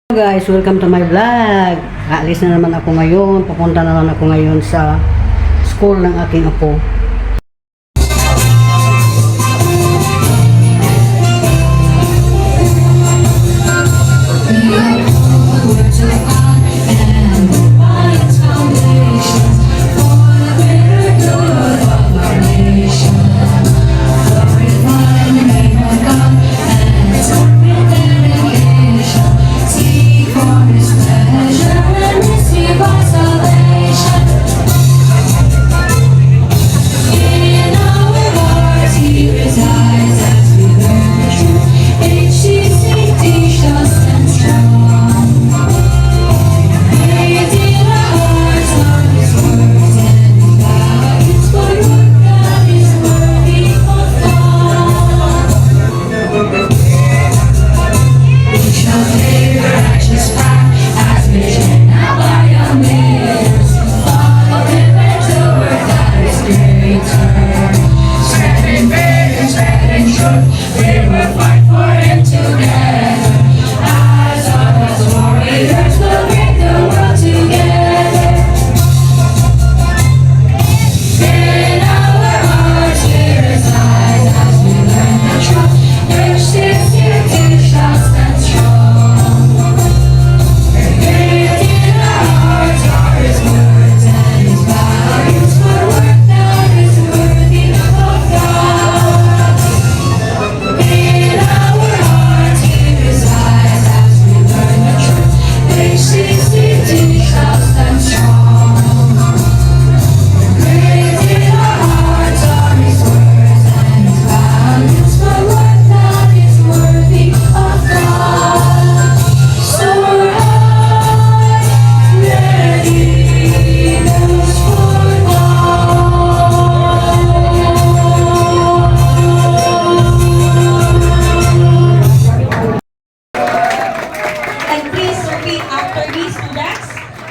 Guys, welcome to my vlog. Aalis na naman ako ngayon. Pupunta na naman ako ngayon sa school ng aking apo.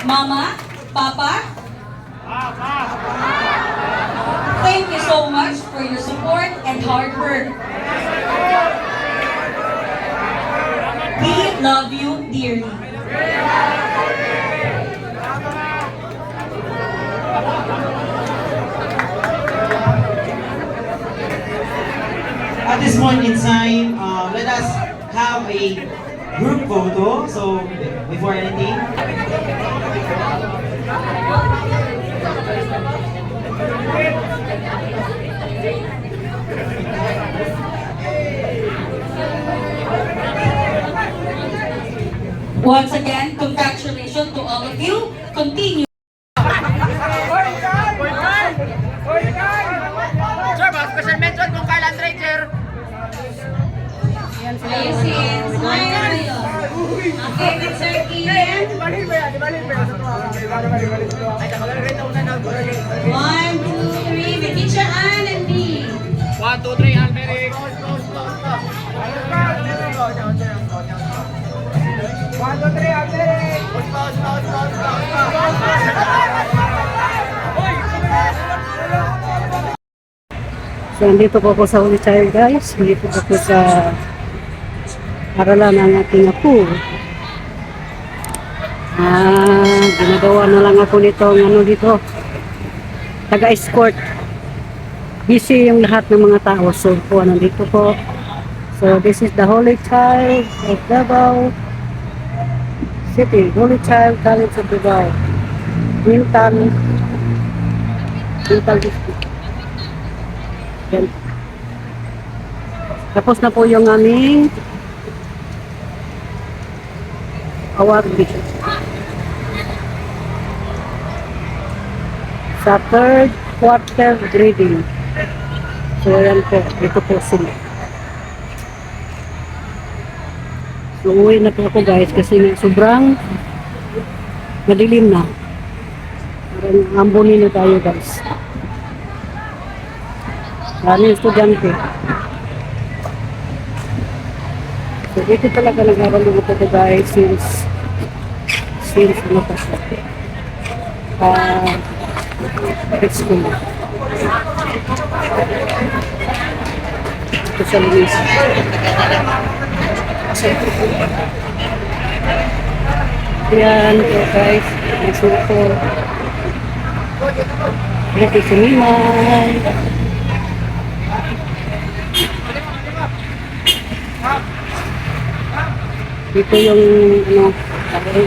Mama, Papa, thank you so much for your support and hard work. We love you dearly. At this point in time, let us have a group photo. So, before anything, Once again, congratulations to all of you. Continue. Sir, mga special mention kung Carl Andre, sir. Ayusin. Smile kayo. Okay, with Sir Kian. 1, 2, 3. With Teacher Ann and me. 1, 2, 3, Almeric. So, andito po ako sa Holy Child, guys. Andito po ako sa aralan ng aking apo. Ginagawa na lang ako nito dito. Taga-escort. Busy yung lahat ng mga tao. So, nandito po. So, this is the Holy Child of Davao City. Holy Child College of Davao. Mental District. Yan. Tapos na po yung aming award sa third quarter grading. So yan po, ito po sila. So uwi na po ako, guys, kasi sobrang madilim na. Parang ambunin na tayo, guys. Maraming estudyante. So, dito talaga nag-aral yung ito, guys, since ano pa siya. High school. Ito sa Luis. Yan po guys. Nasuko. Dito si Mimay. Dito yung ano,